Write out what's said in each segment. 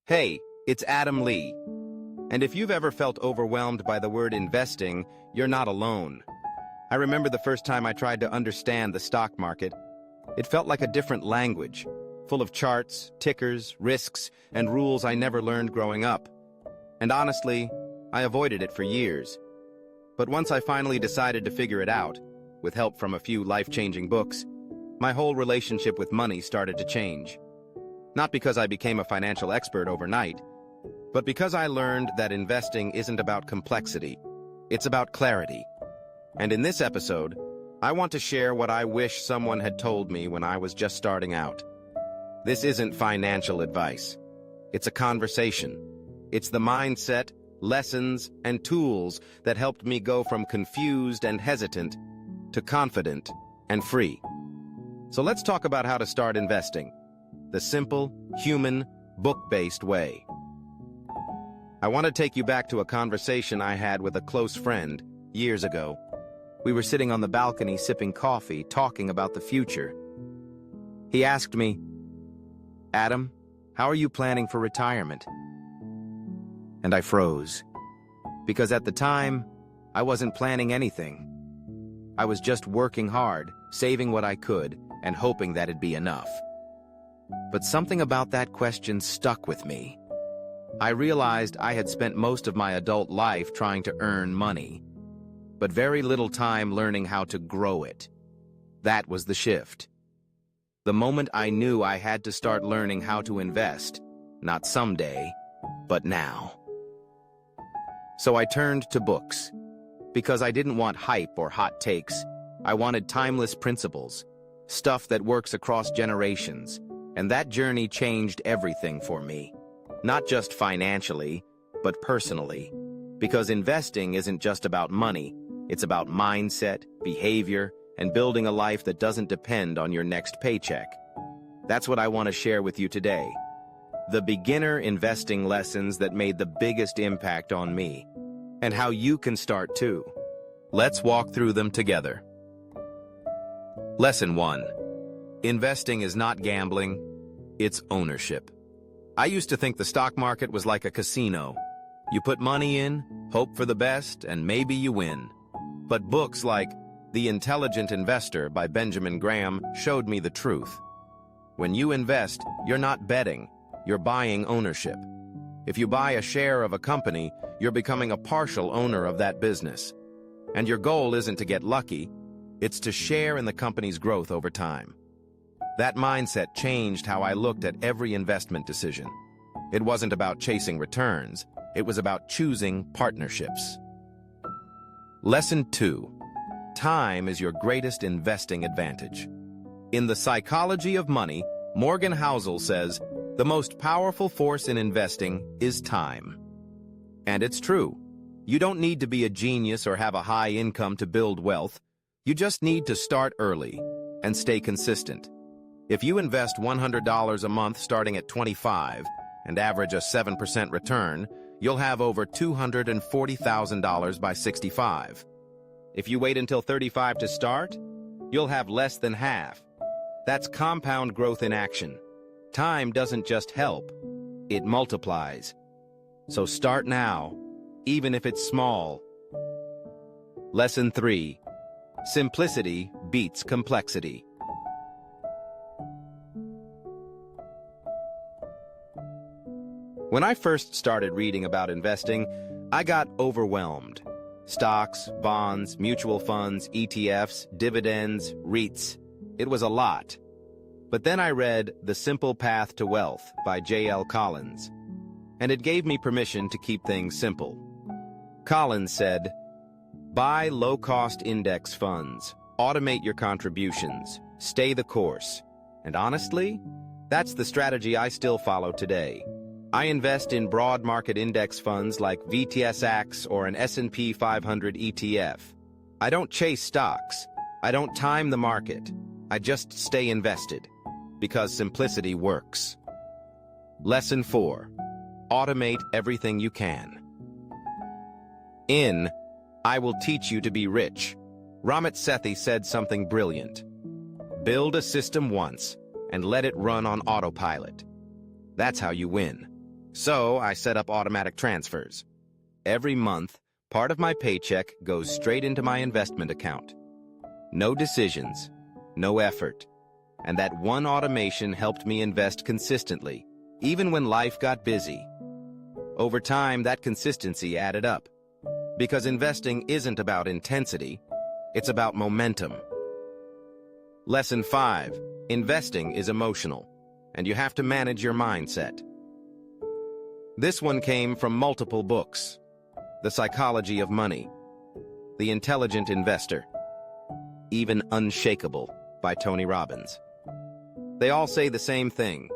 Hey, it's Adam Lee. And if you've ever felt overwhelmed by the word investing, you're not alone. I remember the first time I tried to understand the stock market. It felt like a different language, full of charts, tickers, risks, and rules I never learned growing up. And honestly, I avoided it for years. But once I finally decided to figure it out, with help from a few life-changing books, my whole relationship with money started to change. Not because I became a financial expert overnight, but because I learned that investing isn't about complexity, it's about clarity. And in this episode, I want to share what I wish someone had told me when I was just starting out. This isn't financial advice. It's a conversation. It's the mindset, lessons, and tools that helped me go from confused and hesitant to confident and free. So let's talk about how to start investing. The simple, human, book-based way. I want to take you back to a conversation I had with a close friend years ago. We were sitting on the balcony sipping coffee, talking about the future. He asked me, "Adam, how are you planning for retirement?" And I froze, because at the time, I wasn't planning anything. I was just working hard, saving what I could, and hoping that it'd be enough. But something about that question stuck with me. I realized I had spent most of my adult life trying to earn money, but very little time learning how to grow it. That was the shift. The moment I knew I had to start learning how to invest, not someday, but now. So I turned to books. Because I didn't want hype or hot takes, I wanted timeless principles, stuff that works across generations. And that journey changed everything for me. Not just financially, but personally. Because investing isn't just about money, it's about mindset, behavior, and building a life that doesn't depend on your next paycheck. That's what I want to share with you today. The beginner investing lessons that made the biggest impact on me, and how you can start too. Let's walk through them together. Lesson 1. Investing is not gambling, it's ownership. I used to think the stock market was like a casino. You put money in, hope for the best, and maybe you win. But books like The Intelligent Investor by Benjamin Graham showed me the truth. When you invest, you're not betting, you're buying ownership. If you buy a share of a company, you're becoming a partial owner of that business. And your goal isn't to get lucky, it's to share in the company's growth over time. That mindset changed how I looked at every investment decision. It wasn't about chasing returns, it was about choosing partnerships. Lesson 2. Time is your greatest investing advantage. In The Psychology of Money, Morgan Housel says, "The most powerful force in investing is time." And it's true. You don't need to be a genius or have a high income to build wealth. You just need to start early and stay consistent. If you invest $100 a month starting at 25 and average a 7% return, you'll have over $240,000 by 65. If you wait until 35 to start, you'll have less than half. That's compound growth in action. Time doesn't just help, it multiplies. So start now, even if it's small. Lesson 3. Simplicity beats complexity. When I first started reading about investing, I got overwhelmed. Stocks, bonds, mutual funds, ETFs, dividends, REITs. It was a lot. But then I read The Simple Path to Wealth by J.L. Collins, and it gave me permission to keep things simple. Collins said, "Buy low-cost index funds, automate your contributions, stay the course." And honestly, that's the strategy I still follow today. I invest in broad market index funds like VTSX or an S&P 500 ETF. I don't chase stocks. I don't time the market. I just stay invested, because simplicity works. Lesson 4. Automate everything you can. In I Will Teach You to Be Rich, Ramit Sethi said something brilliant. Build a system once and let it run on autopilot. That's how you win. So I set up automatic transfers. Every month, part of my paycheck goes straight into my investment account. No decisions, no effort. And that one automation helped me invest consistently, even when life got busy. Over time, that consistency added up. Because investing isn't about intensity, it's about momentum. Lesson 5. Investing is emotional, and you have to manage your mindset. This one came from multiple books. The Psychology of Money, The Intelligent Investor, even Unshakable by Tony Robbins. They all say the same thing.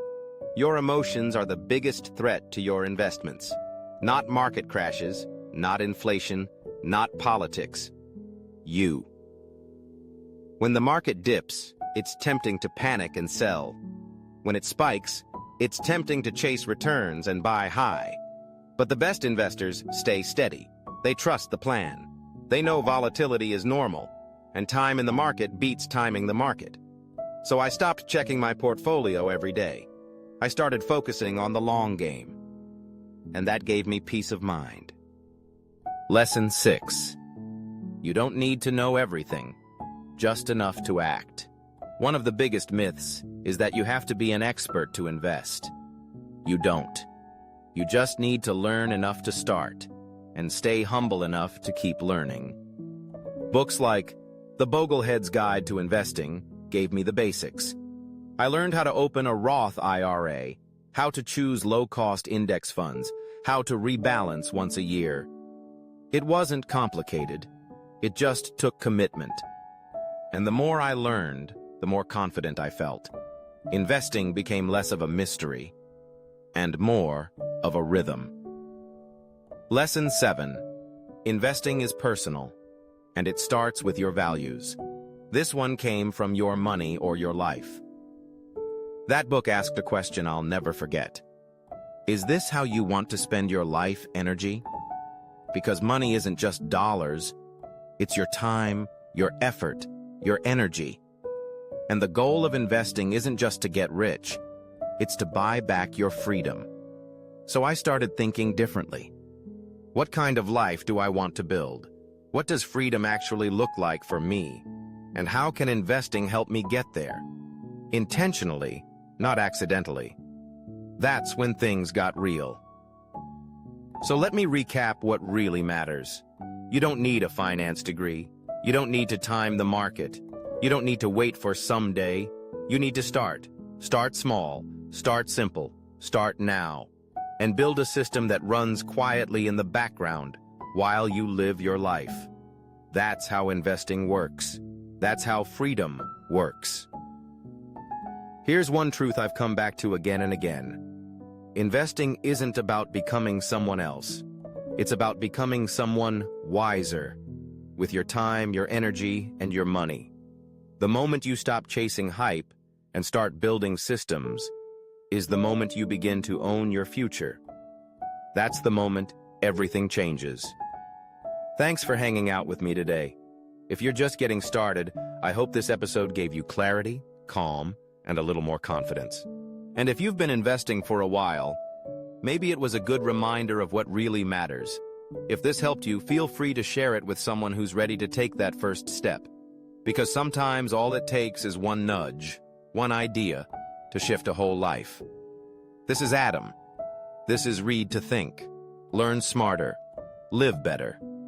Your emotions are the biggest threat to your investments. Not market crashes, not inflation, not politics. You. When the market dips, it's tempting to panic and sell. When it spikes, it's tempting to chase returns and buy high. But the best investors stay steady. They trust the plan. They know volatility is normal, and time in the market beats timing the market. So I stopped checking my portfolio every day. I started focusing on the long game. And that gave me peace of mind. Lesson 6. You don't need to know everything, just enough to act. One of the biggest myths is that you have to be an expert to invest. You don't. You just need to learn enough to start, and stay humble enough to keep learning. Books like The Bogleheads Guide to Investing gave me the basics. I learned how to open a Roth IRA, how to choose low-cost index funds, how to rebalance once a year. It wasn't complicated. It just took commitment. And the more I learned, the more confident I felt. Investing became less of a mystery and more of a rhythm. Lesson 7. Investing is personal, and it starts with your values. This one came from Your Money or Your Life. That book asked a question I'll never forget. Is this how you want to spend your life energy? Because money isn't just dollars. It's your time, your effort, your energy. And the goal of investing isn't just to get rich. It's to buy back your freedom. So I started thinking differently. What kind of life do I want to build? What does freedom actually look like for me? And how can investing help me get there? Intentionally, not accidentally. That's when things got real. So let me recap what really matters. You don't need a finance degree. You don't need to time the market. You don't need to wait for someday. You need to start. Start small. Start simple. Start now. And build a system that runs quietly in the background while you live your life. That's how investing works. That's how freedom works. Here's one truth I've come back to again and again. Investing isn't about becoming someone else. It's about becoming someone wiser, with your time, your energy, and your money. The moment you stop chasing hype and start building systems is the moment you begin to own your future. That's the moment everything changes. Thanks for hanging out with me today. If you're just getting started, I hope this episode gave you clarity, calm, and a little more confidence. And if you've been investing for a while, maybe it was a good reminder of what really matters. If this helped you, feel free to share it with someone who's ready to take that first step. Because sometimes all it takes is one nudge, one idea, to shift a whole life. This is Adam. This is Read to Think. Learn smarter. Live better.